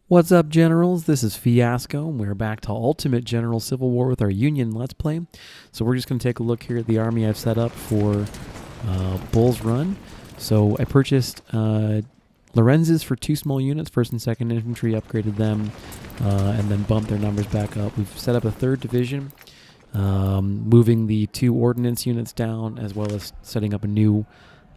What's up, Generals? This is Fiasco, and we're back to Ultimate General Civil War with our Union Let's Play. So we're just going to take a look here at the army I've set up for Bull's Run. So I purchased Lorenz's for 2 small units, 1st and 2nd Infantry, upgraded them, and then bumped their numbers back up. We've set up a 3rd Division, moving the 2 Ordnance units down, as well as setting up a new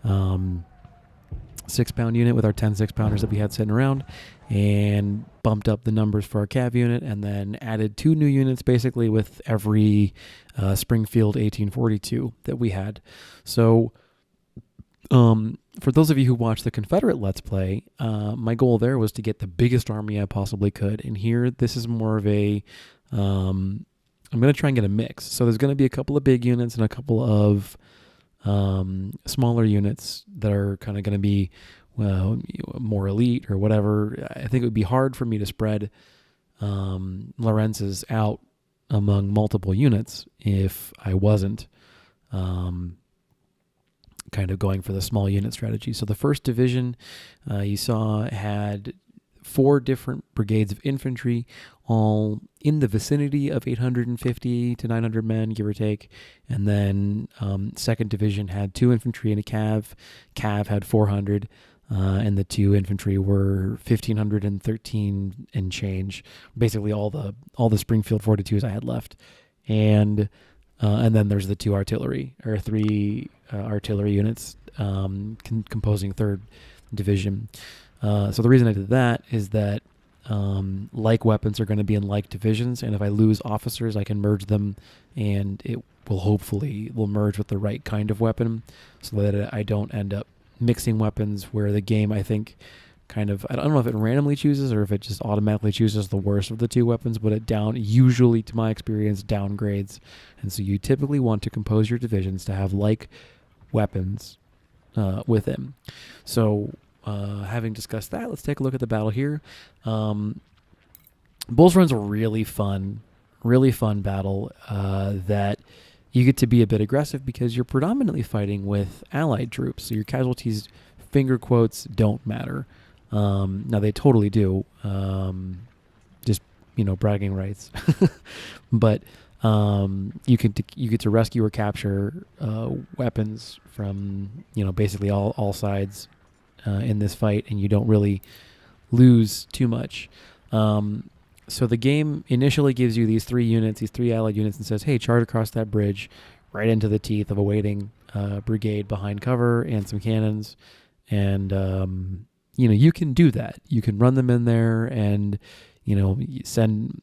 6-pound unit with our 10 6-pounders that we had sitting around, and bumped up the numbers for our cav unit, and then added 2 new units basically with every Springfield 1842 that we had. So for those of you who watched the Confederate Let's Play, my goal there was to get the biggest army I possibly could. And here, this is more of a, I'm going to try and get a mix. So there's going to be a couple of big units and a couple of smaller units that are kind of going to be more elite or whatever. I think it would be hard for me to spread Lorenz's out among multiple units if I wasn't kind of going for the small unit strategy. So the 1st Division you saw had 4 different brigades of infantry, all in the vicinity of 850 to 900 men, give or take. And then 2nd Division had 2 infantry and a cav. Cav had 400, and the 2 infantry were 1,513 and change. Basically, all the Springfield 42s I had left, and then there's the 2 artillery, or 3 artillery units composing 3rd Division. So the reason I did that is that like weapons are going to be in like divisions, and if I lose officers, I can merge them, and it will hopefully merge with the right kind of weapon, so that I don't end up mixing weapons where the game, I think, kind of, I don't know if it randomly chooses or if it just automatically chooses the worst of the 2 weapons, but it usually, to my experience, downgrades. And so you typically want to compose your divisions to have like weapons with them. So having discussed that, let's take a look at the battle here. Bull's Run's a really fun battle that you get to be a bit aggressive because you're predominantly fighting with allied troops. So your casualties, finger quotes, don't matter. Now they totally do. Just, bragging rights. But you get to rescue or capture weapons from, basically all sides in this fight, and you don't really lose too much. So the game initially gives you these 3 units, these 3 allied units, and says, hey, charge across that bridge right into the teeth of a waiting brigade behind cover and some cannons. And, you can do that. You can run them in there and, send...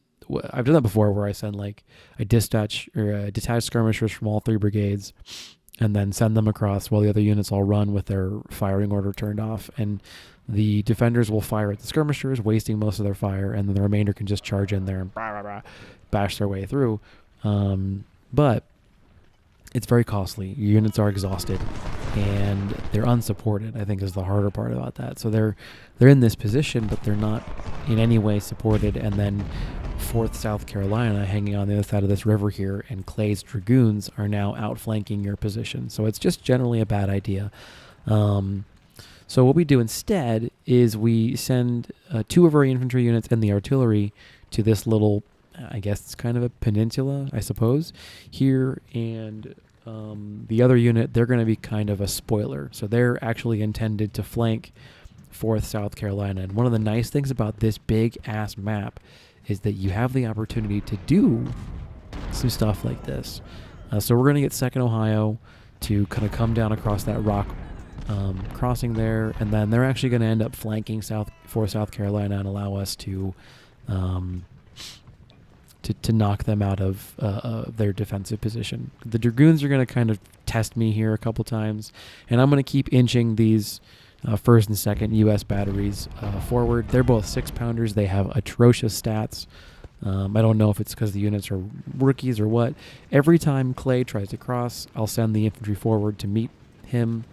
I've done that before where I send detached skirmishers from all 3 brigades and then send them across while the other units all run with their firing order turned off. And the defenders will fire at the skirmishers, wasting most of their fire, and then the remainder can just charge in there and bash their way through. But it's very costly. Your units are exhausted, and they're unsupported, I think, is the harder part about that. So they're in this position, but they're not in any way supported. And then 4th South Carolina hanging on the other side of this river here, and Clay's Dragoons are now outflanking your position. So it's just generally a bad idea. So what we do instead is we send 2 of our infantry units and the artillery to this little, I guess it's kind of a peninsula, I suppose, here, and the other unit, they're going to be kind of a spoiler. So they're actually intended to flank 4th South Carolina. And one of the nice things about this big-ass map is that you have the opportunity to do some stuff like this. So we're going to get 2nd Ohio to kind of come down across that rock crossing there, and then they're actually going to end up flanking 4th South Carolina and allow us to knock them out of their defensive position. The Dragoons are going to kind of test me here a couple times, and I'm going to keep inching these 1st and 2nd U.S. batteries forward. They're both 6-pounders. They have atrocious stats. I don't know if it's because the units are rookies or what. Every time Clay tries to cross, I'll send the infantry forward to meet him,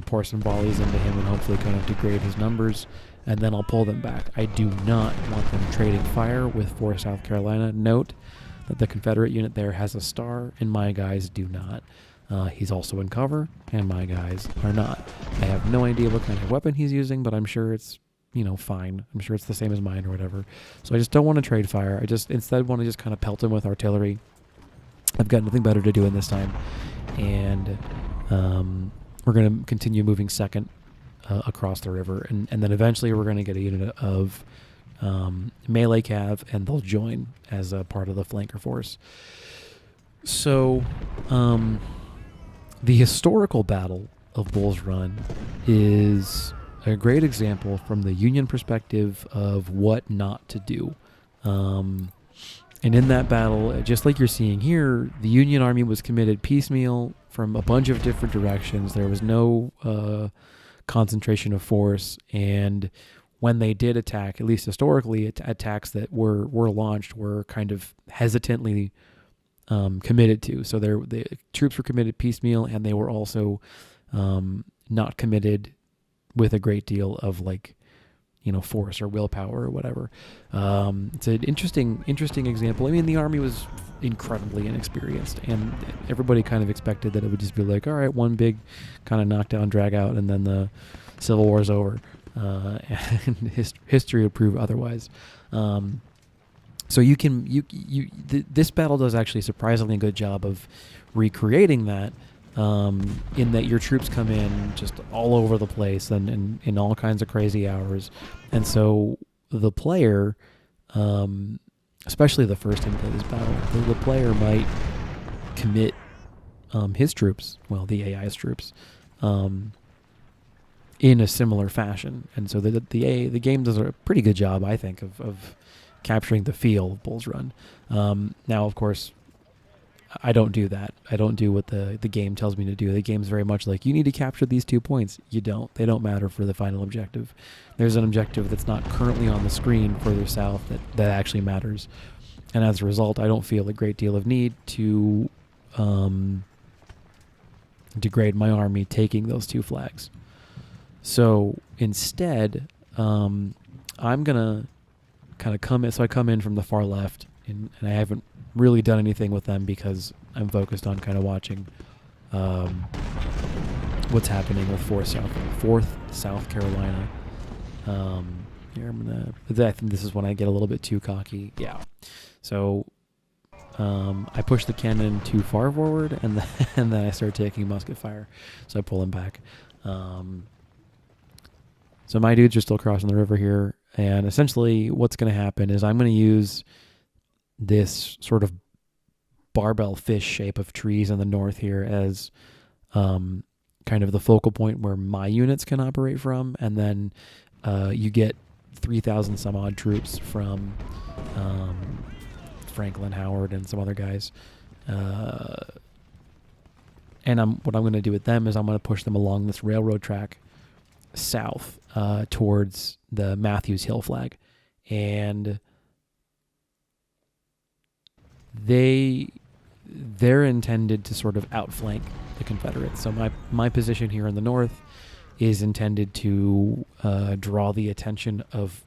pour some volleys into him, and hopefully kind of degrade his numbers, and then I'll pull them back. I do not want them trading fire with 4th South Carolina. Note that the Confederate unit there has a star, and my guys do not. He's also in cover, and my guys are not. I have no idea what kind of weapon he's using, but I'm sure it's fine. I'm sure it's the same as mine or whatever. So I just don't want to trade fire. I just instead want to just kind of pelt him with artillery. I've got nothing better to do in this time. And we're going to continue moving second across the river. And then eventually we're going to get a unit of melee cav, and they'll join as a part of the flanker force. So the historical battle of Bull's Run is a great example from the Union perspective of what not to do. And in that battle, just like you're seeing here, the Union Army was committed piecemeal from a bunch of different directions. There was no concentration of force, and when they did attack, at least historically, attacks that were launched were kind of hesitantly committed to. So the troops were committed piecemeal, and they were also not committed with a great deal of force or willpower or whatever. It's an interesting example. I mean, the army was incredibly inexperienced, and everybody kind of expected that it would just be like, all right, one big kind of knockdown, drag out, and then the Civil War is over. And history would prove otherwise. So this battle does actually a surprisingly good job of recreating that, in that your troops come in just all over the place and in all kinds of crazy hours. And so the player, especially the first time play this battle, the player might commit his troops, well, the AI's troops, in a similar fashion. And so the game does a pretty good job, I think, of capturing the feel of Bull's Run. Now, of course, I don't do that. I don't do what the game tells me to do. The game's very much like, you need to capture these 2 points. You don't. They don't matter for the final objective. There's an objective that's not currently on the screen further south that actually matters. And as a result, I don't feel a great deal of need to degrade my army taking those 2 flags. So instead, I'm going to kind of come in. So I come in from the far left, and I haven't really done anything with them because I'm focused on kind of watching what's happening with 4th South Carolina. Here I think this is when I get a little bit too cocky. Yeah. So I push the cannon too far forward, and then I start taking musket fire. So I pull him back. So my dudes are still crossing the river here, and essentially what's going to happen is I'm going to use this sort of barbell fish shape of trees in the north here as kind of the focal point where my units can operate from, and then you get 3,000 some odd troops from Franklin Howard and some other guys. And what I'm going to do with them is I'm going to push them along this railroad track south towards the Matthews Hill flag, and they're intended to sort of outflank the Confederates. So my position here in the north is intended to draw the attention of,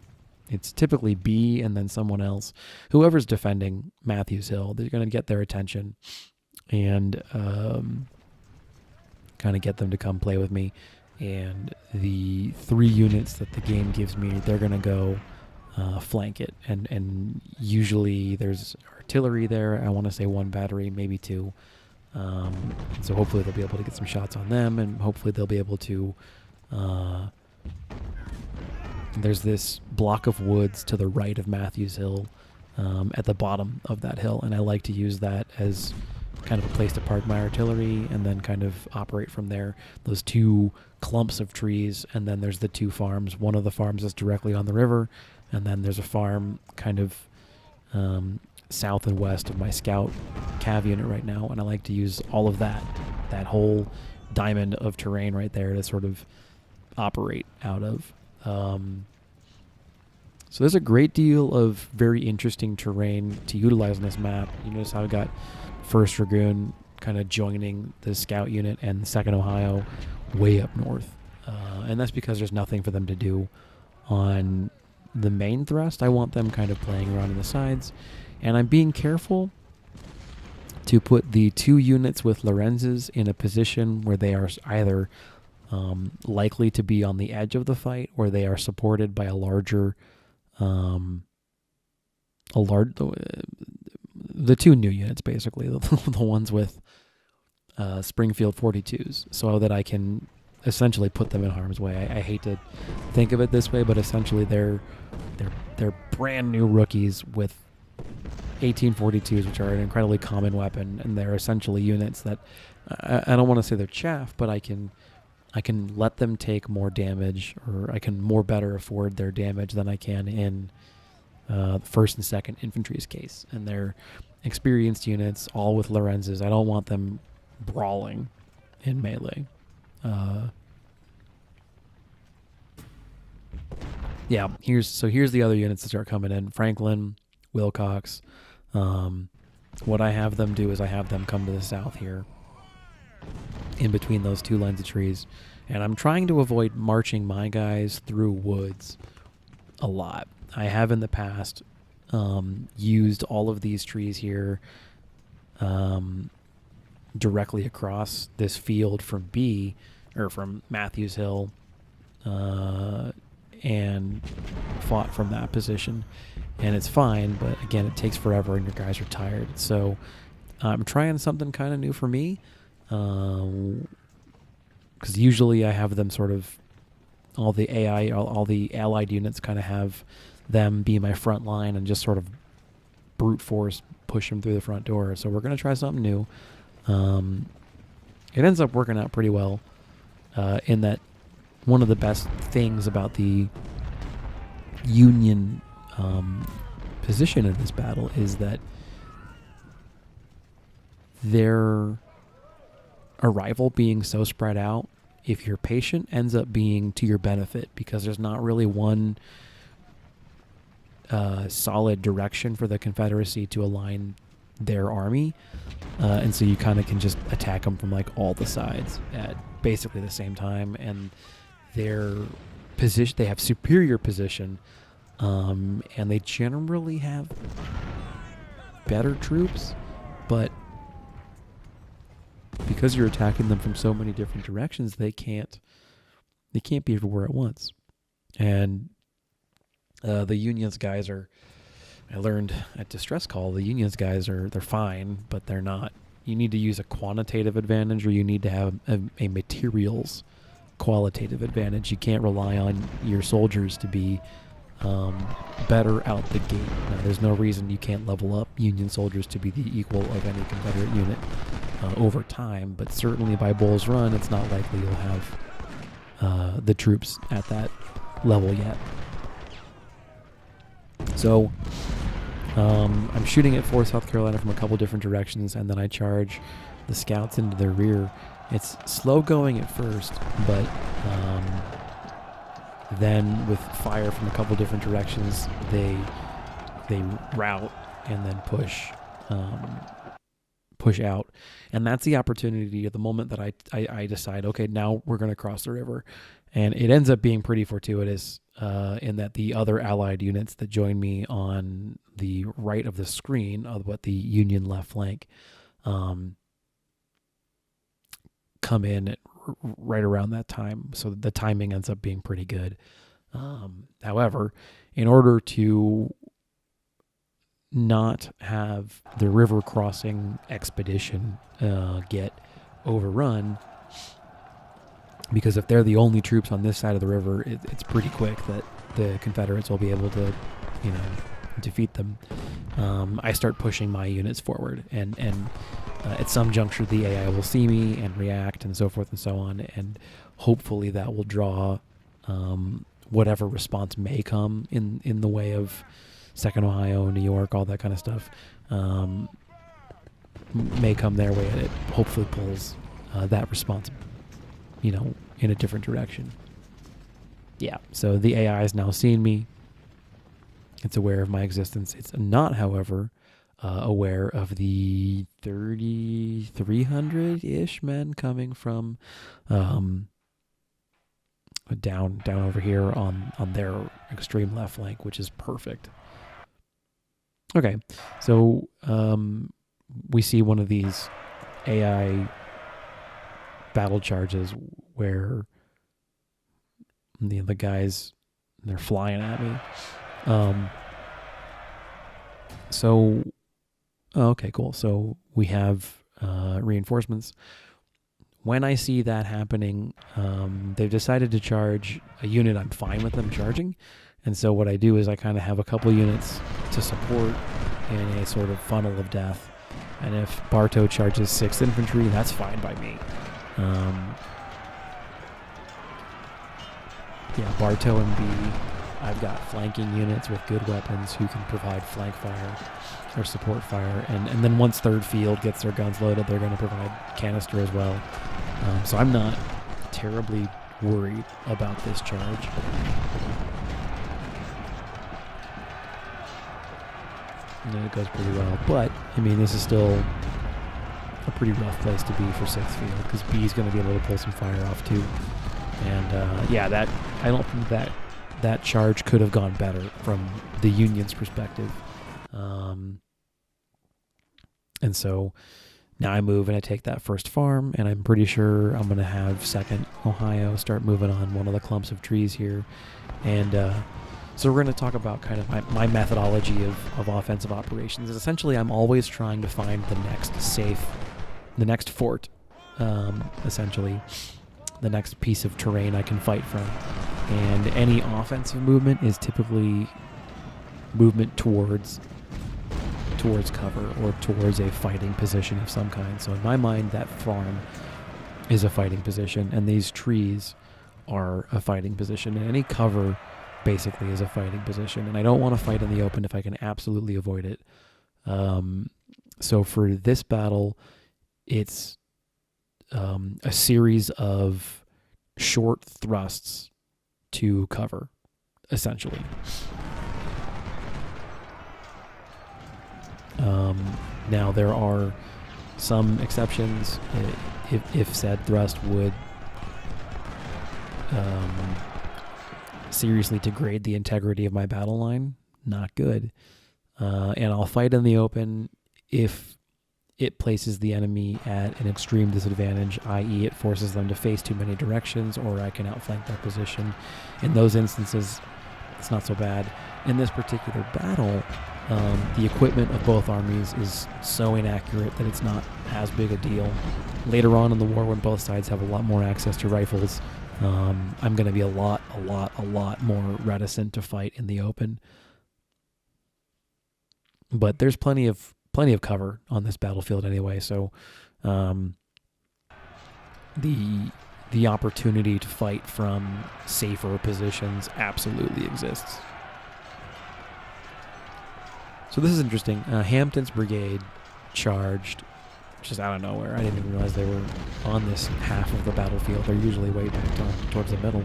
it's typically B and then someone else, whoever's defending Matthews Hill. They're going to get their attention and kind of get them to come play with me. And the 3 units that the game gives me, they're going to go flank it. And usually there's artillery there. I want to say 1 battery, maybe 2. So hopefully they'll be able to get some shots on them, and hopefully they'll be able to... there's this block of woods to the right of Matthews Hill at the bottom of that hill, and I like to use that as kind of a place to park my artillery and then kind of operate from there. Those 2 clumps of trees, and then there's the 2 farms. One of the farms is directly on the river, and then there's a farm kind of south and west of my scout cav unit right now, and I like to use all of that whole diamond of terrain right there to sort of operate out of. So there's a great deal of very interesting terrain to utilize on this map. You notice how I got 1st Dragoon kind of joining the scout unit and 2nd Ohio way up north. And that's because there's nothing for them to do on the main thrust. I want them kind of playing around on the sides. And I'm being careful to put the 2 units with Lorenz's in a position where they are either likely to be on the edge of the fight, where they are supported by a larger, the two new units, basically, the ones with Springfield 42s, so that I can essentially put them in harm's way. I hate to think of it this way, but essentially they're brand new rookies with 1842s, which are an incredibly common weapon, and they're essentially units that I don't want to say they're chaff, but I can let them take more damage, or I can more better afford their damage than I can in the first and second infantry's case. And they're experienced units, all with Lorenzes. I don't want them brawling in melee. Yeah, here's the other units that start coming in. Franklin, Wilcox. What I have them do is I have them come to the south here, in between those two lines of trees, and I'm trying to avoid marching my guys through woods a lot. I have in the past used all of these trees here directly across this field from from Matthews Hill, and fought from that position, and it's fine, but again, it takes forever and your guys are tired. So I'm trying something kind of new for me, because usually I have them sort of, all the AI, all the allied units kind of have them be my front line and just sort of brute force push them through the front door. So we're going to try something new. It ends up working out pretty well, in that one of the best things about the Union position in this battle is that their arrival being so spread out, if you're patient, ends up being to your benefit, because there's not really one solid direction for the Confederacy to align their army, and so you kind of can just attack them from like all the sides at basically the same time, and their position, they have superior position, and they generally have better troops, but because you're attacking them from so many different directions, they can't be everywhere at once. And the Union's guys are, I learned at Distress Call, the Union's guys they're fine, but they're not. You need to use a quantitative advantage, or you need to have a materials qualitative advantage. You can't rely on your soldiers to be better out the gate. Now, there's no reason you can't level up Union soldiers to be the equal of any Confederate unit over time, but certainly by Bull's Run, it's not likely you'll have the troops at that level yet. So I'm shooting at 4th South Carolina from a couple different directions, and then I charge the scouts into their rear. It's slow going at first, but then with fire from a couple different directions, they rout and then push out. And that's the opportunity at the moment that I decide, okay, now we're going to cross the river. And it ends up being pretty fortuitous in that the other allied units that join me on the right of the screen, of what the Union left flank, come in at right around that time. So the timing ends up being pretty good. However, in order to not have the river crossing expedition get overrun, because if they're the only troops on this side of the river, it's pretty quick that the Confederates will be able to, defeat them. I start pushing my units forward, and at some juncture, the AI will see me and react, and so forth and so on, and hopefully that will draw whatever response may come in the way of 2nd Ohio, New York, all that kind of stuff, may come their way, and it hopefully pulls that response, in a different direction. Yeah, so the AI has now seen me. It's aware of my existence. It's not, however, aware of the 3,300-ish men coming from down over here on their extreme left flank, which is perfect. Okay, so we see one of these AI battle charges where The guys, they're flying at me. Okay, cool. So we have reinforcements. When I see that happening, they've decided to charge a unit I'm fine with them charging. And so what I do is I kind of have a couple units to support in a sort of funnel of death. And if Bartow charges 6th infantry, that's fine by me. Yeah, Bartow and B, I've got flanking units with good weapons who can provide flank fire or support fire. And then once 3rd Field gets their guns loaded, they're going to provide canister as well. So I'm not terribly worried about this charge. And it goes pretty well. But, I mean, this is still a pretty rough place to be for 6th Field because B is going to be able to pull some fire off too. And, yeah, I don't think that charge could have gone better from the Union's perspective. And so now I move and I take that first farm, and I'm pretty sure I'm going to have 2nd Ohio start moving on one of the clumps of trees here. And so we're going to talk about kind of my methodology of offensive operations. Is essentially I'm always trying to find the next fort, essentially, the next piece of terrain I can fight from. And any offensive movement is typically movement towards cover or towards a fighting position of some kind. So in my mind, that farm is a fighting position, and these trees are a fighting position, and any cover basically is a fighting position. And I don't want to fight in the open if I can absolutely avoid it. So for this battle, it's a series of short thrusts to cover, essentially. Now there are some exceptions if said thrust would seriously degrade the integrity of my battle line. Not good. And I'll fight in the open if it places the enemy at an extreme disadvantage, i.e. it forces them to face too many directions, or I can outflank their position. In those instances, it's not so bad. In this particular battle, the equipment of both armies is so inaccurate that it's not as big a deal. Later on in the war, when both sides have a lot more access to rifles, I'm going to be a lot more reticent to fight in the open. But there's plenty of cover on this battlefield anyway, so the opportunity to fight from safer positions absolutely exists. So this is interesting. Hampton's brigade charged just out of nowhere. I didn't even realize they were on this half of the battlefield. They're usually way back towards the middle.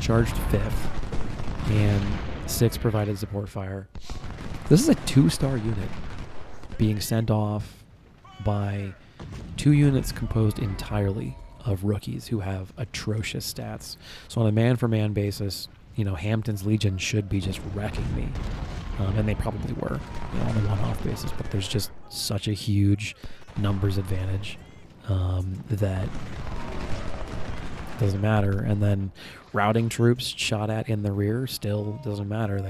Charged 5th, and 6 provided support fire. This is a 2-star unit being sent off by 2 units composed entirely of rookies who have atrocious stats. So on a man-for-man basis, Hampton's Legion should be just wrecking me. And they probably were, on a one-off basis, but there's just such a huge numbers advantage that doesn't matter. And then routing troops shot at in the rear still doesn't matter.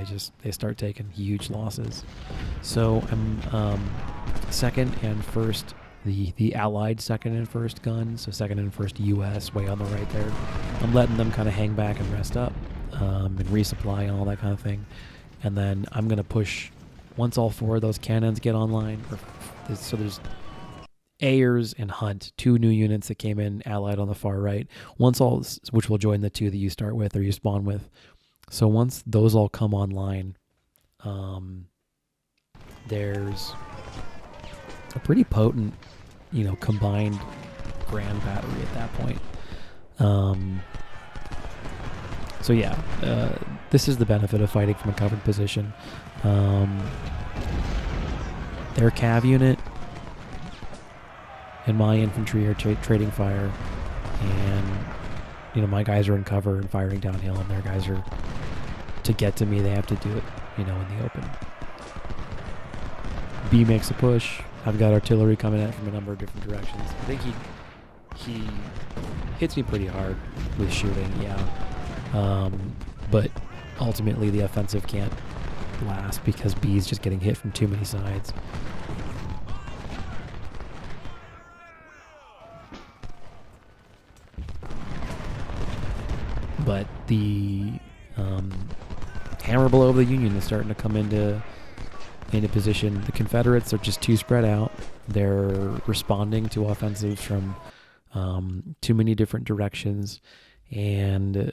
They start taking huge losses. So I'm 2nd and 1st, the Allied 2nd and 1st guns, so 2nd and 1st U.S. way on the right there. I'm letting them kind of hang back and rest up and resupply and all that kind of thing. And then I'm going to push, once all 4 of those cannons get online, so there's Ayers and Hunt, 2 new units that came in allied on the far right, which will join the 2 that you start with or you spawn with. So once those all come online, there's a pretty potent, combined grand battery at that point. So yeah, this is the benefit of fighting from a covered position. Their cav unit and my infantry are trading fire, and my guys are in cover and firing downhill, and their guys are, to get to me, they have to do it, in the open. B makes a push. I've got artillery coming at from a number of different directions. I think He hits me pretty hard with shooting, yeah. But ultimately the offensive can't last because B's just getting hit from too many sides. But the hammer blow of the Union is starting to come into position. The Confederates are just too spread out. They're responding to offensives from too many different directions, and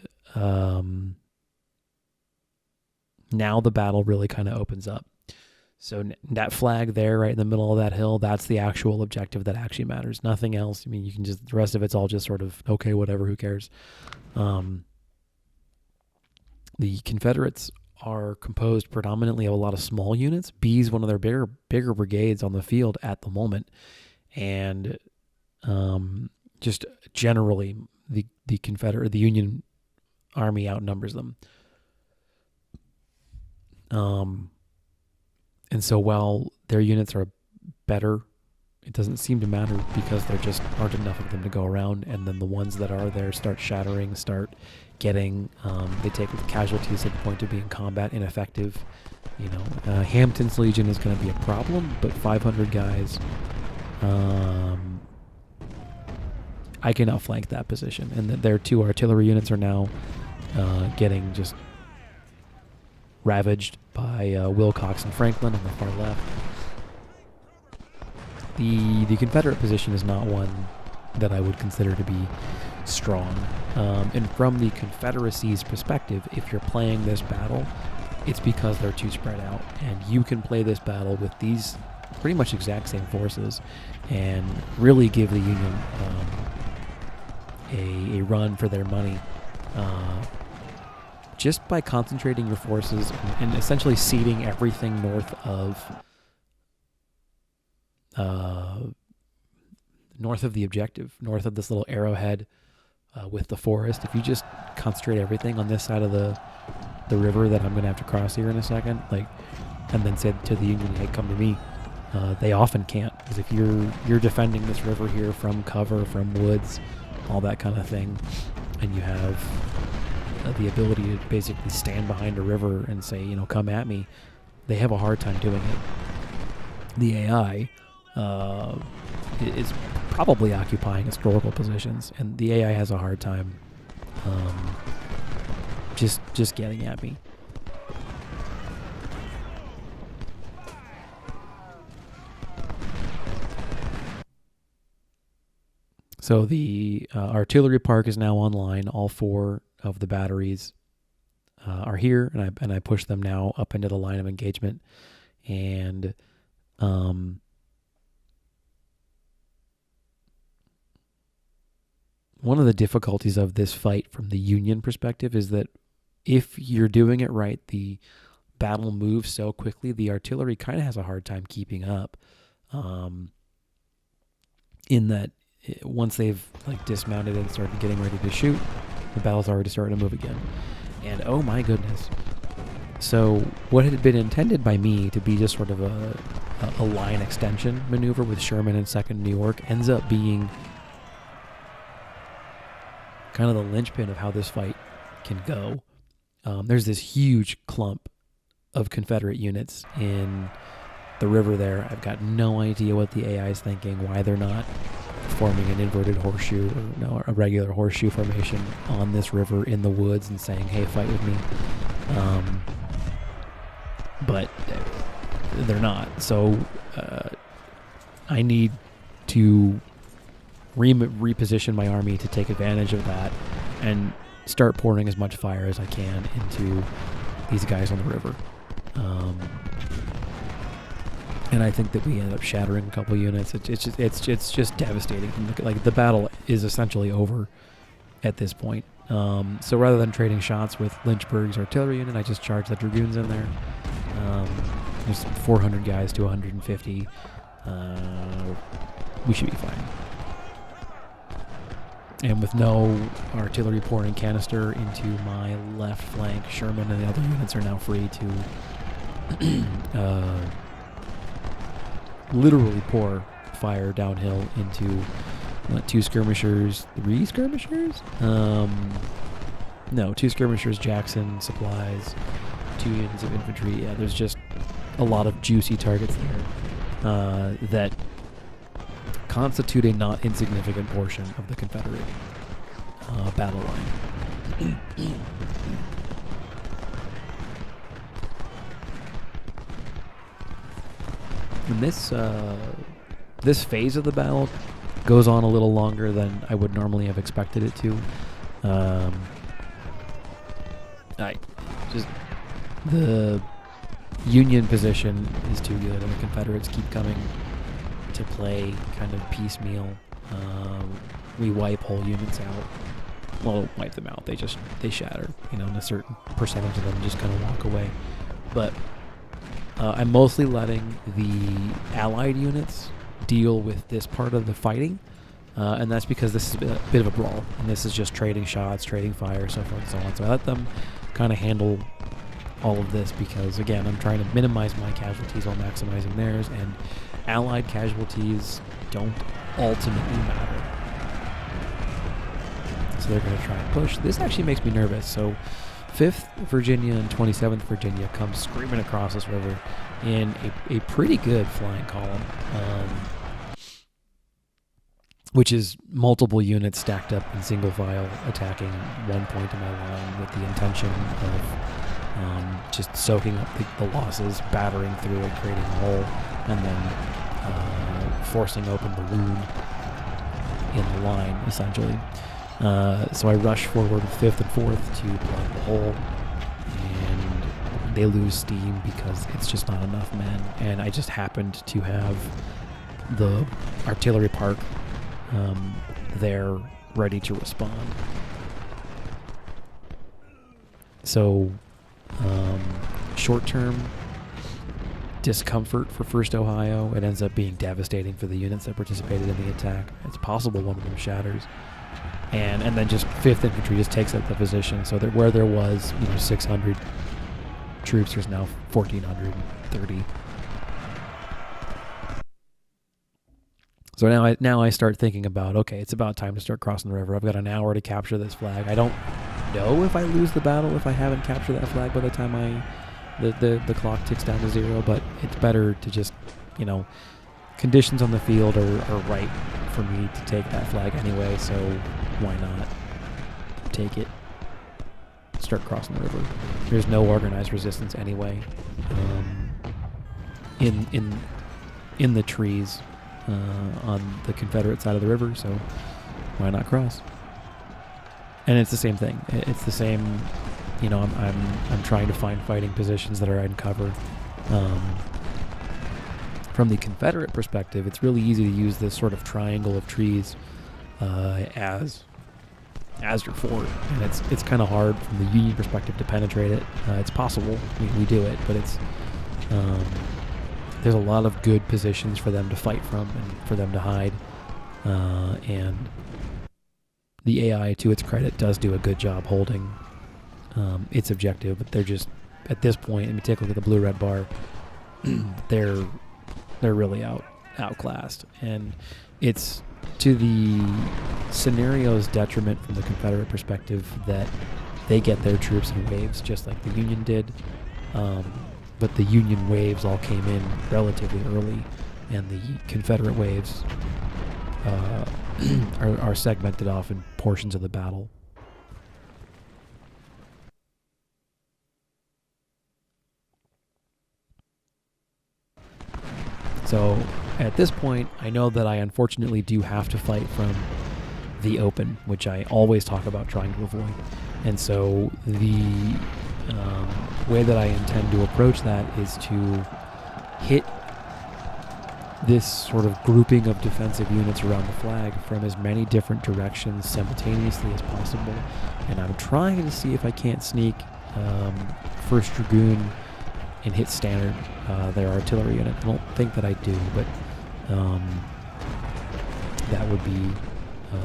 now the battle really kind of opens up. So that flag there right in the middle of that hill, that's the actual objective that actually matters. Nothing else. I mean, you can just, the rest of it's all just sort of, okay, whatever, who cares? The Confederates are composed predominantly of a lot of small units. B is one of their bigger brigades on the field at the moment. And just generally, the Union Army outnumbers them. And so while their units are better, it doesn't seem to matter because there just aren't enough of them to go around. And then the ones that are there start shattering, start getting, they take casualties at the point of being combat ineffective. You know, Hampton's Legion is going to be a problem, but 500 guys, I can outflank that position. And their 2 artillery units are now getting just ravaged by Wilcox and Franklin on the far left. The Confederate position is not one that I would consider to be strong. And from the Confederacy's perspective, if you're playing this battle, it's because they're too spread out. And you can play this battle with these pretty much exact same forces and really give the Union a run for their money. Just by concentrating your forces and essentially ceding everything north of the objective, north of this little arrowhead with the forest. If you just concentrate everything on this side of the river that I'm going to have to cross here in a second, and then say to the Union, hey, come to me, they often can't, because if you're defending this river here from cover, from woods, all that kind of thing, and you have the ability to basically stand behind a river and say, you know, come at me, they have a hard time doing it. The AI is probably occupying historical positions, and the AI has a hard time just getting at me. So the artillery park is now online. All 4 of the batteries are here, and I push them now up into the line of engagement. And one of the difficulties of this fight from the Union perspective is that if you're doing it right, the battle moves so quickly, the artillery kind of has a hard time keeping up. In that, once they've dismounted and started getting ready to shoot, the battle's already starting to move again. And oh my goodness. So what had been intended by me to be just sort of a line extension maneuver with Sherman and 2nd New York ends up being kind of the linchpin of how this fight can go. There's this huge clump of Confederate units in the river there. I've got no idea what the AI is thinking, why they're not forming an inverted horseshoe or a regular horseshoe formation on this river in the woods and saying, hey, fight with me. But they're not. So I need to reposition my army to take advantage of that and start pouring as much fire as I can into these guys on the river. And I think that we ended up shattering a couple units. It's just devastating. The battle is essentially over at this point. So rather than trading shots with Lynchburg's artillery unit, I just charged the dragoons in there. There's 400 guys to 150. We should be fine. And with no artillery pouring canister into my left flank, Sherman and the other units are now free to literally pour fire downhill into 2 skirmishers, 3 skirmishers? No, 2 skirmishers, Jackson, supplies, 2 units of infantry. Yeah, there's just a lot of juicy targets there that constitute a not insignificant portion of the Confederate battle line. And this phase of the battle goes on a little longer than I would normally have expected it to. The Union position is too good, and the Confederates keep coming to play kind of piecemeal. We wipe whole units out. Well, wipe them out. They shatter. And a certain percentage of them just kind of walk away. But I'm mostly letting the Allied units deal with this part of the fighting, and that's because this is a bit of a brawl, and this is just trading shots, trading fire, so forth and so on. So I let them kind of handle all of this because, again, I'm trying to minimize my casualties while maximizing theirs, and Allied casualties don't ultimately matter. So they're going to try and push. This actually makes me nervous. So 5th Virginia and 27th Virginia come screaming across this river in a pretty good flying column, which is multiple units stacked up in single file attacking one point in my line with the intention of just soaking up the losses, battering through it, creating a hole, and then forcing open the wound in the line, essentially. So I rush forward 5th and 4th to plug the hole, and they lose steam because it's just not enough men. And I just happened to have the artillery park there ready to respond. So short-term discomfort for 1st Ohio. It ends up being devastating for the units that participated in the attack. It's possible one of them shatters. And then just 5th Infantry just takes up the position. So that where there was 600 troops, there's now 1,430. So now I start thinking about, okay, it's about time to start crossing the river. I've got an hour to capture this flag. I don't know if I lose the battle if I haven't captured that flag by the time the clock ticks down to 0, but it's better to just, conditions on the field are right for me to take that flag anyway, so why not take it, start crossing the river. There's no organized resistance anyway in the trees on the Confederate side of the river, so why not cross? And it's the same thing. It's the same, I'm trying to find fighting positions that are in cover. From the Confederate perspective, it's really easy to use this sort of triangle of trees as your fort, and it's kind of hard from the Union perspective to penetrate it. It's possible, we do it, but it's there's a lot of good positions for them to fight from and for them to hide, and the AI, to its credit, does do a good job holding its objective, but they're just, at this point, let me take a look at the blue-red bar, they're really outclassed, and it's to the scenario's detriment from the Confederate perspective that they get their troops in waves just like the Union did, but the Union waves all came in relatively early, and the Confederate waves are segmented off in portions of the battle. So at this point, I know that I unfortunately do have to fight from the open, which I always talk about trying to avoid. And so the way that I intend to approach that is to hit this sort of grouping of defensive units around the flag from as many different directions simultaneously as possible. And I'm trying to see if I can't sneak 1st Dragoon and hit Standard, their artillery unit. I don't think that I do, but that would be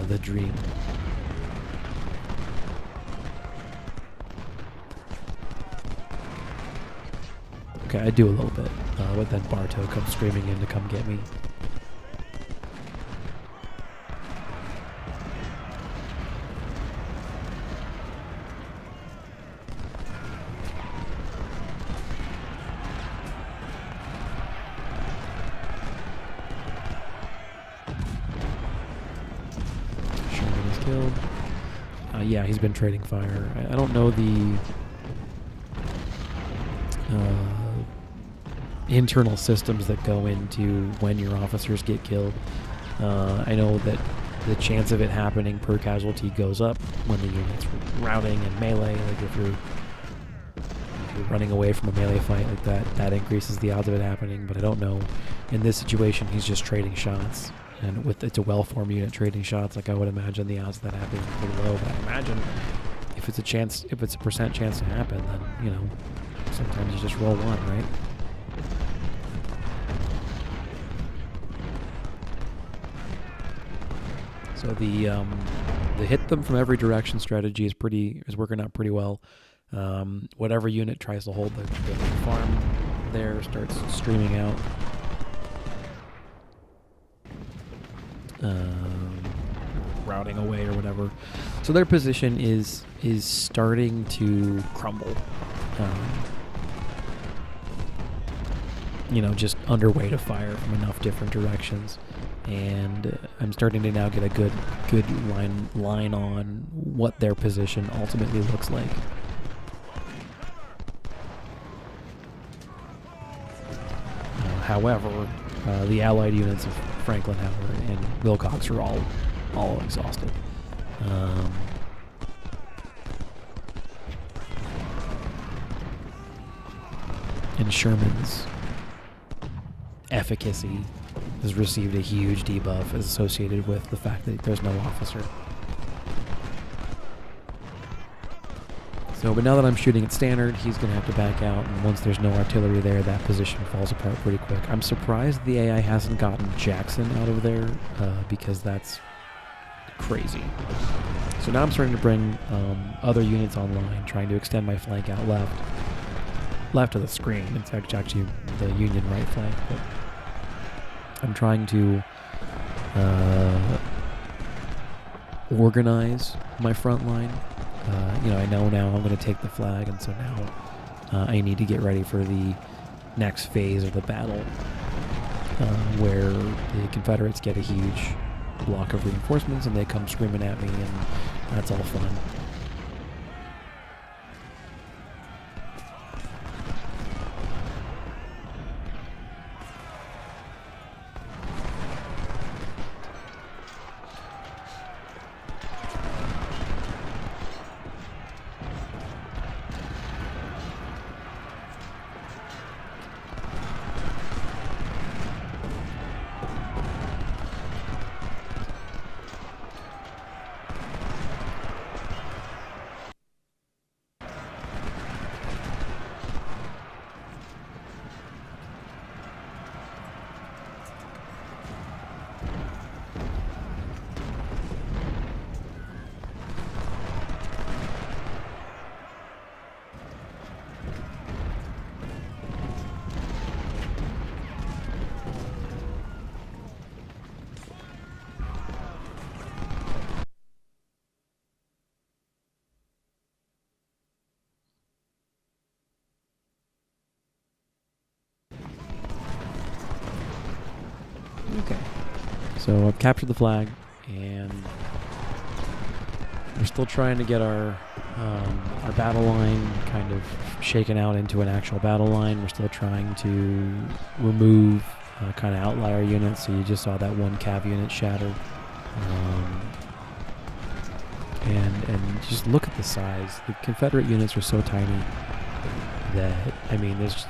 the dream. Okay, I do a little bit, but then Bartow comes screaming in to come get me. killed. Yeah, he's been trading fire. I don't know the internal systems that go into when your officers get killed. I know that the chance of it happening per casualty goes up when the unit's routing and melee. Like if you're running away from a melee fight like that increases the odds of it happening. But I don't know. In this situation, he's just trading shots, and it's a well-formed unit trading shots. Like I would imagine the odds of that happening are pretty low. But I imagine if it's a percent chance to happen, then sometimes you just roll one, right? So the hit them from every direction strategy is working out pretty well. Whatever unit tries to hold the farm there starts streaming out. Routing away or whatever. So their position is starting to crumble. Just underway to fire from enough different directions. And I'm starting to now get a good line on what their position ultimately looks like. However, the allied units of Franklinhauer and Wilcox are all exhausted. And Sherman's efficacy has received a huge debuff associated with the fact that there's no officer. So, but now that I'm shooting at standard, he's going to have to back out, and once there's no artillery there, that position falls apart pretty quick. I'm surprised the AI hasn't gotten Jackson out of there, because that's crazy. So now I'm starting to bring other units online, trying to extend my flank out left of the screen. It's actually the Union right flank, but I'm trying to organize my front line. I know now I'm going to take the flag, and so now I need to get ready for the next phase of the battle, where the Confederates get a huge block of reinforcements and they come screaming at me, and that's all fun. Okay, so I've captured the flag, and we're still trying to get our battle line kind of shaken out into an actual battle line. We're still trying to remove kind of outlier units. So you just saw that one cav unit shatter, and just look at the size. The Confederate units are so tiny that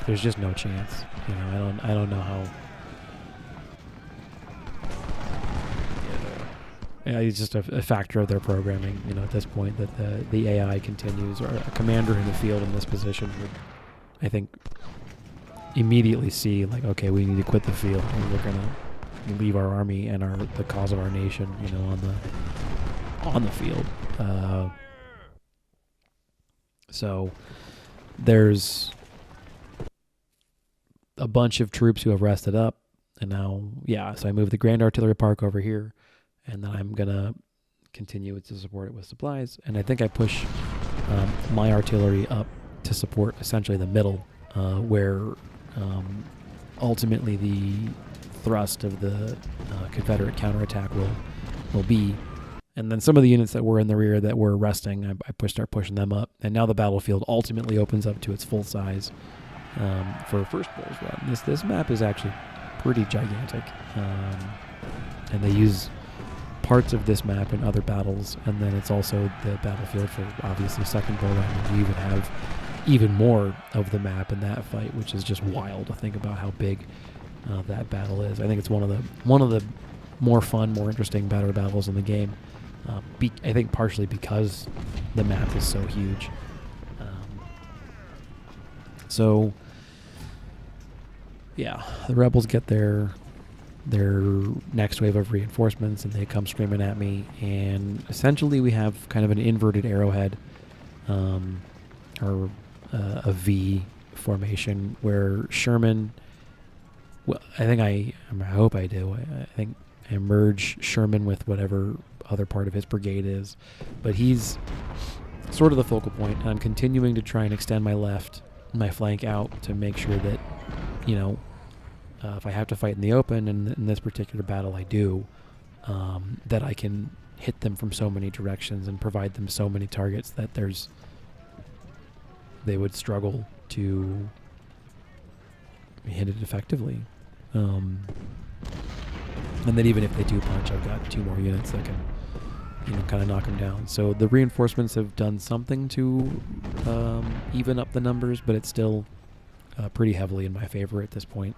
there's just no chance. I don't know how. Yeah, it's just a factor of their programming, at this point, that the AI continues, or a commander in the field in this position would, I think, immediately see, like, okay, we need to quit the field, and we're going to leave our army and the cause of our nation, on the field. So there's a bunch of troops who have rested up, and now, so I moved the Grand Artillery Park over here. And then I'm going to continue to support it with supplies. And I think I push my artillery up to support essentially the middle, where ultimately the thrust of the Confederate counterattack will be. And then some of the units that were in the rear that were resting, I start pushing them up. And now the battlefield ultimately opens up to its full size for a first Bulls run. This map is actually pretty gigantic. And they use parts of this map in other battles, and then it's also the battlefield for obviously second Bull Run, and you even have even more of the map in that fight, which is just wild to think about how big that battle is. I think it's one of the more fun, more interesting battle battles in the game. I think partially because the map is so huge. So yeah, the rebels get their next wave of reinforcements, and they come screaming at me, and essentially we have kind of an inverted arrowhead, or a V formation, where Sherman, well, I hope I do. I think I merge Sherman with whatever other part of his brigade is, but he's sort of the focal point, and I'm continuing to try and extend my flank out to make sure that, if I have to fight in the open, and in this particular battle I do, that I can hit them from so many directions and provide them so many targets that they would struggle to hit it effectively. And then even if they do punch, I've got 2 more units that can, kind of knock them down. So the reinforcements have done something to even up the numbers, but it's still pretty heavily in my favor at this point.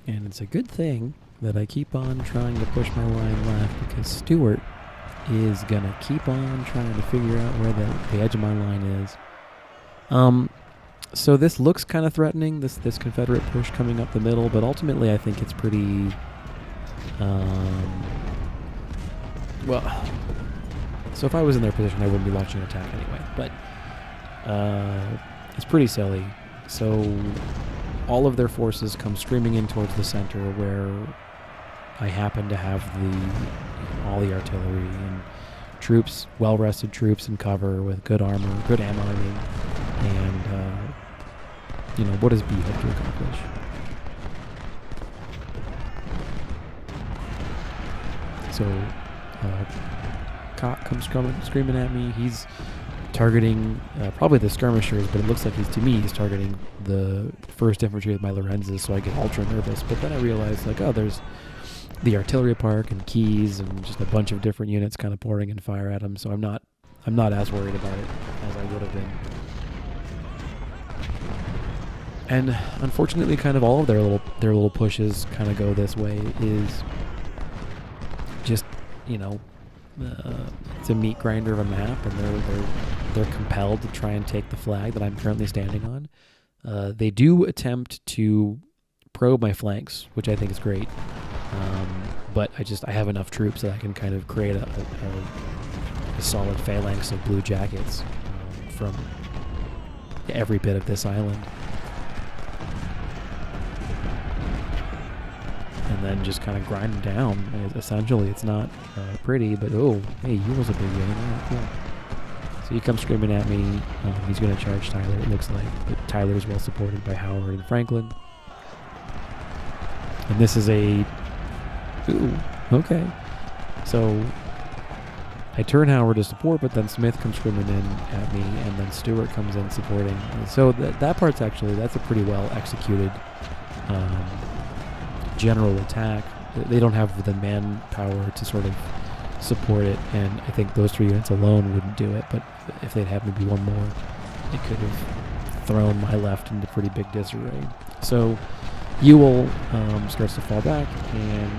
And it's a good thing that I keep on trying to push my line left, because Stewart is going to keep on trying to figure out where the edge of my line is. So this looks kind of threatening, this Confederate push coming up the middle, but ultimately I think it's pretty... well, so if I was in their position, I wouldn't be launching an attack anyway, but it's pretty silly. So all of their forces come streaming in towards the center, where I happen to have all the artillery and troops, well-rested troops in cover with good armor, good ammo, and what does B hope to accomplish? So Cock comes screaming at me. He's targeting probably the skirmishers, but it looks like he's targeting the 1st Infantry with my Lorenzes, so I get ultra nervous. But then I realized, there's the artillery park and keys and just a bunch of different units kind of pouring in fire at him, so I'm not as worried about it as I would have been. And unfortunately, kind of all of their little pushes kind of go this way, is just, it's a meat grinder of a map, and they're compelled to try and take the flag that I'm currently standing on. They do attempt to probe my flanks, which I think is great. But I have enough troops that I can kind of create a solid phalanx of blue jackets from every bit of this island. And then just kind of grind them down. Essentially, it's not pretty, but hey, you was a big unit. Cool. So he comes screaming at me. He's going to charge Tyler, it looks like. But Tyler is well supported by Howard and Franklin. And this is a... Ooh, okay. So I turn Howard to support, but then Smith comes screaming in at me, and then Stewart comes in supporting. And so that part's actually, that's a pretty well executed general attack. They don't have the manpower to sort of support it, and I think those 3 units alone wouldn't do it, but if they'd have maybe one more, it could have thrown my left into pretty big disarray. So Ewell starts to fall back, and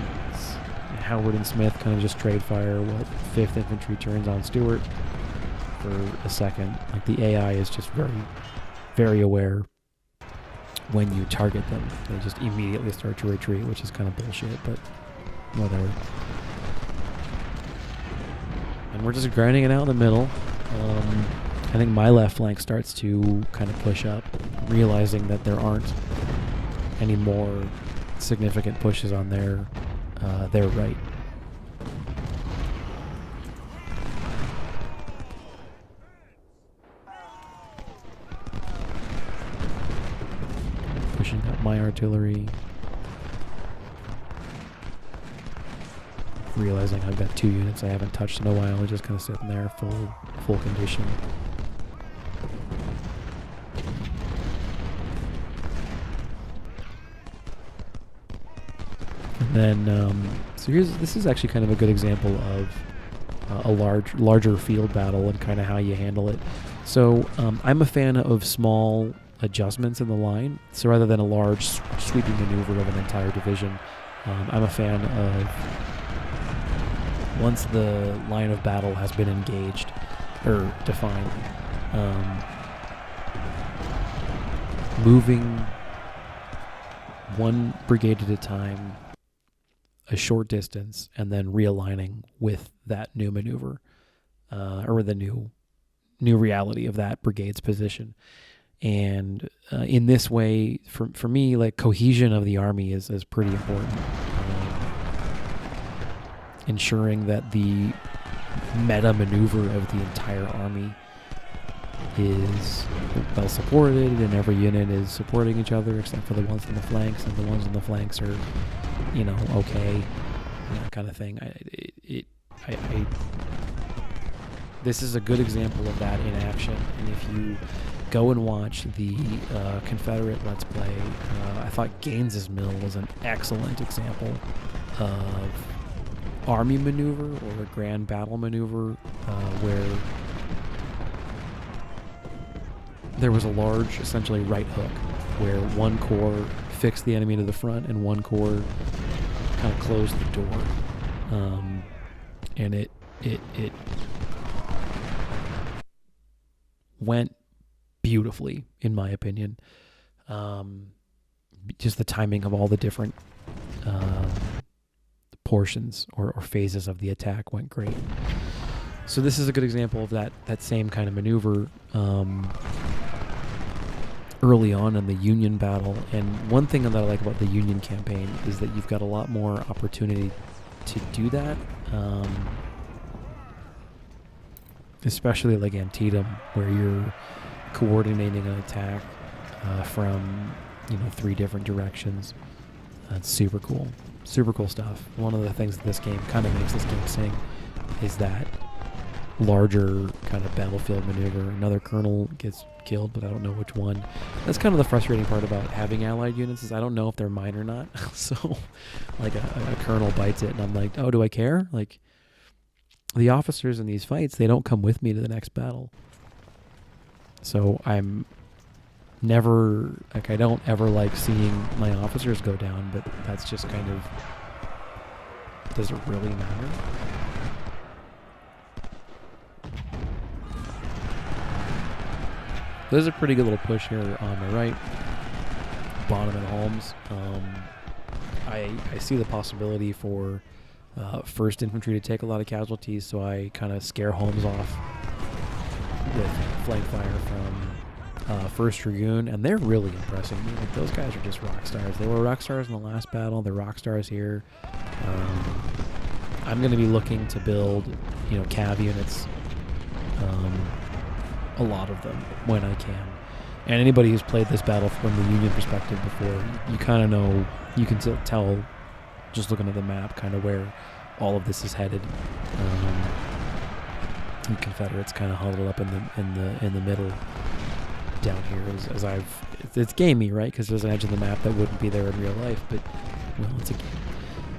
Howard and Smith kind of just trade fire. 5th Infantry turns on Stewart for a second. Like, the AI is just very, very aware when you target them. They just immediately start to retreat, which is kind of bullshit, but whatever. And we're just grinding it out in the middle. I think my left flank starts to kind of push up, realizing that there aren't any more significant pushes on their right. Pushing up my artillery. Realizing I've got 2 units I haven't touched in a while, just kind of sitting there full condition. And then, so this is actually kind of a good example of a larger field battle and kind of how you handle it. So I'm a fan of small adjustments in the line. So rather than a large sweeping maneuver of an entire division, I'm a fan of, once the line of battle has been engaged or defined, moving one brigade at a time a short distance and then realigning with that new maneuver, or the new reality of that brigade's position. And in this way, for me, like, cohesion of the army is pretty important. Ensuring that the meta maneuver of the entire army is well supported, and every unit is supporting each other except for the ones on the flanks, and the ones on the flanks are, okay, kind of thing. This is a good example of that in action. And if you go and watch the Confederate Let's Play, I thought Gaines's Mill was an excellent example of army maneuver, or a grand battle maneuver, where there was a large, essentially, right hook, where one corps fixed the enemy to the front and one corps kind of closed the door, and it went beautifully, in my opinion. Just the timing of all the different portions or phases of the attack went great. So this is a good example of that same kind of maneuver early on in the Union battle. And one thing that I like about the Union campaign is that you've got a lot more opportunity to do that, especially like Antietam, where you're coordinating an attack from 3 different directions. That's super cool. Super cool stuff. One of the things that this game kind of makes this game sing is that larger kind of battlefield maneuver. Another colonel gets killed, but I don't know which one. That's kind of the frustrating part about having allied units, is I don't know if they're mine or not. So, like, a colonel bites it, and I'm like, oh, do I care? Like, the officers in these fights, they don't come with me to the next battle. So I'm never, like, I don't ever like seeing my officers go down, but that's just kind of, does it really matter? There's a pretty good little push here on the right, Bonham and Holmes. I see the possibility for 1st Infantry to take a lot of casualties, so I kind of scare Holmes off with flank fire from 1st Dragoon, and they're really impressing me. Like, those guys are just rock stars. They were rock stars in the last battle. They're rock stars here. I'm going to be looking to build, cav units, a lot of them when I can. And anybody who's played this battle from the Union perspective before, you kind of know, you can tell just looking at the map kind of where all of this is headed. The Confederates kind of huddled up in the middle down here, as it's gamey, right? Because there's an edge of the map that wouldn't be there in real life, but well, it's a game.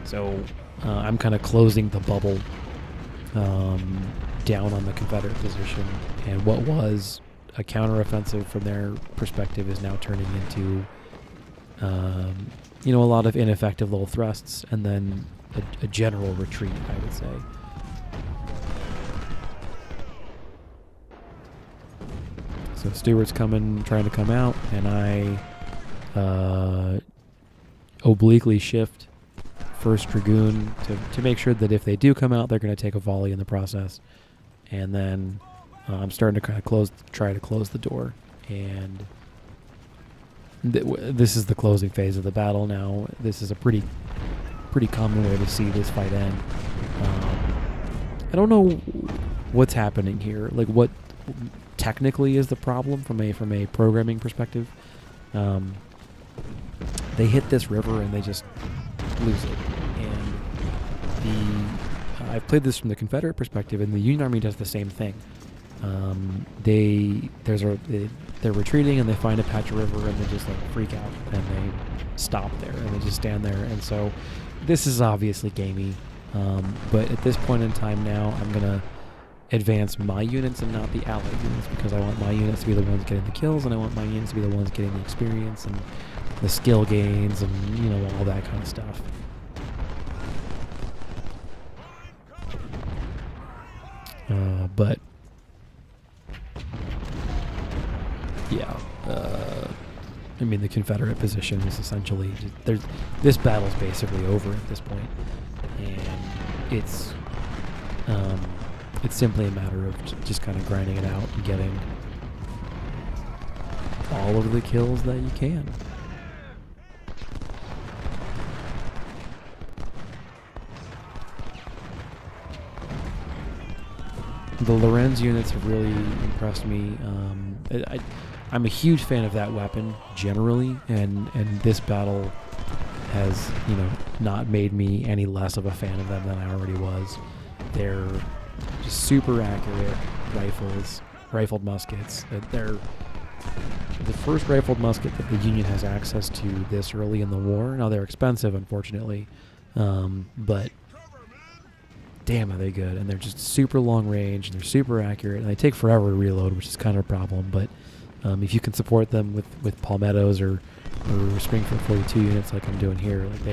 So I'm kind of closing the bubble down on the Confederate position, and what was a counteroffensive from their perspective is now turning into, a lot of ineffective little thrusts, and then a general retreat, I would say. So Stewart's trying to come out, and I obliquely shift First Dragoon to make sure that if they do come out, they're going to take a volley in the process. And then I'm starting to kind of try to close the door. And this is the closing phase of the battle now. This is a pretty common way to see this fight end. I don't know what's happening here. Like, what technically is the problem from a programming perspective. They hit this river and they just lose it. And I've played this from the Confederate perspective, and the Union Army does the same thing. They're retreating and they find a patch of river and they just like freak out and they stop there and they just stand there. And so this is obviously gamey, but at this point in time now, I'm gonna advance my units and not the allied units, because I want my units to be the ones getting the kills, and I want my units to be the ones getting the experience and the skill gains and all that kind of stuff. But yeah, the Confederate position is essentially this battle's basically over at this point, and it's simply a matter of just kind of grinding it out and getting all of the kills that you can. The Lorenz units have really impressed me. I'm a huge fan of that weapon generally, and this battle has not made me any less of a fan of them than I already was. They're just super accurate rifled muskets. They're the first rifled musket that the Union has access to this early in the war. Now they're expensive, unfortunately, but damn, are they good. And they're just super long range, and they're super accurate, and they take forever to reload, which is kind of a problem. But if you can support them with palmettos or Springfield 42 units like I'm doing here, like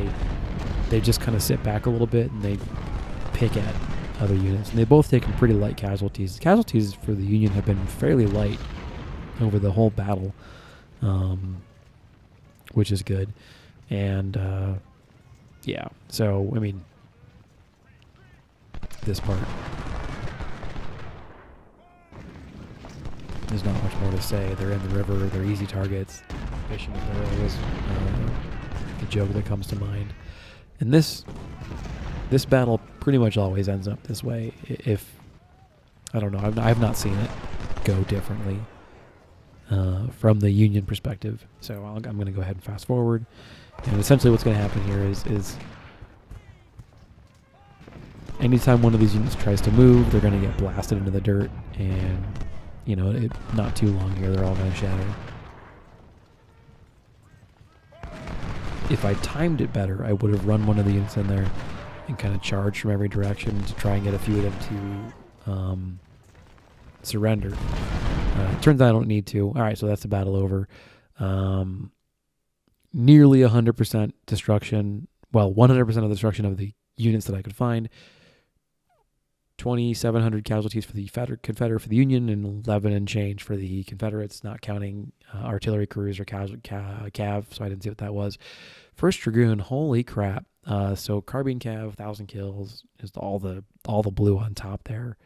they just kind of sit back a little bit and they pick at other units. And they both taken pretty light casualties. The casualties for the Union have been fairly light over the whole battle, which is good. And yeah, so this part, there's not much more to say. They're in the river, they're easy targets. Fishing with arrows is the joke that comes to mind. And this battle pretty much always ends up this way. If I don't know, I've not seen it go differently from the Union perspective. So I'm going to go ahead and fast forward. And essentially what's going to happen here is anytime one of these units tries to move, they're going to get blasted into the dirt, and not too long here, they're all going to shatter. If I timed it better, I would have run one of the units in there and kind of charged from every direction to try and get a few of them to surrender. Turns out I don't need to. All right, so that's the battle over. Nearly 100% destruction. Well, 100% of the destruction of the units that I could find. 2,700 casualties for the Confederate for the Union, and 11 and change for the Confederates, not counting artillery crews or cav, so I didn't see what that was. First Dragoon, holy crap. So carbine cav, 1,000 kills, just all the blue on top there.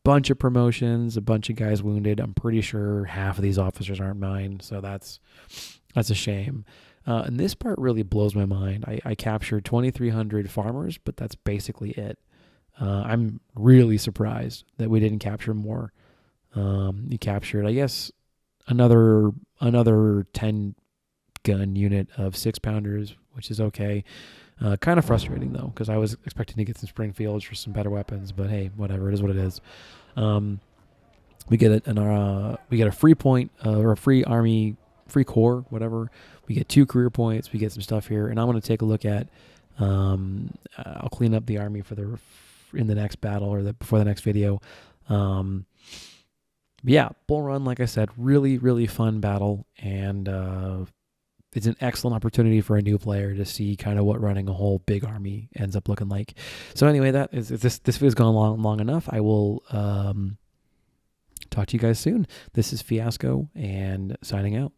Bunch of promotions, a bunch of guys wounded. I'm pretty sure half of these officers aren't mine, so that's a shame. And this part really blows my mind. I captured 2,300 farmers, but that's basically it. I'm really surprised that we didn't capture more. You captured, I guess, another 10 gun unit of 6-pounders, which is okay. Kind of frustrating though, because I was expecting to get some Springfields for some better weapons, but hey, whatever, it is what it is. We get a free point or a free army, free corps, whatever. We get 2 career points. We get some stuff here, and I'm going to take a look at. I'll clean up the army in the next battle or before the next video. But yeah, Bull Run, like I said, really, really fun battle. And it's an excellent opportunity for a new player to see kind of what running a whole big army ends up looking like. So anyway, that is this video's gone long enough. I will talk to you guys soon. This is Fiasco and signing out.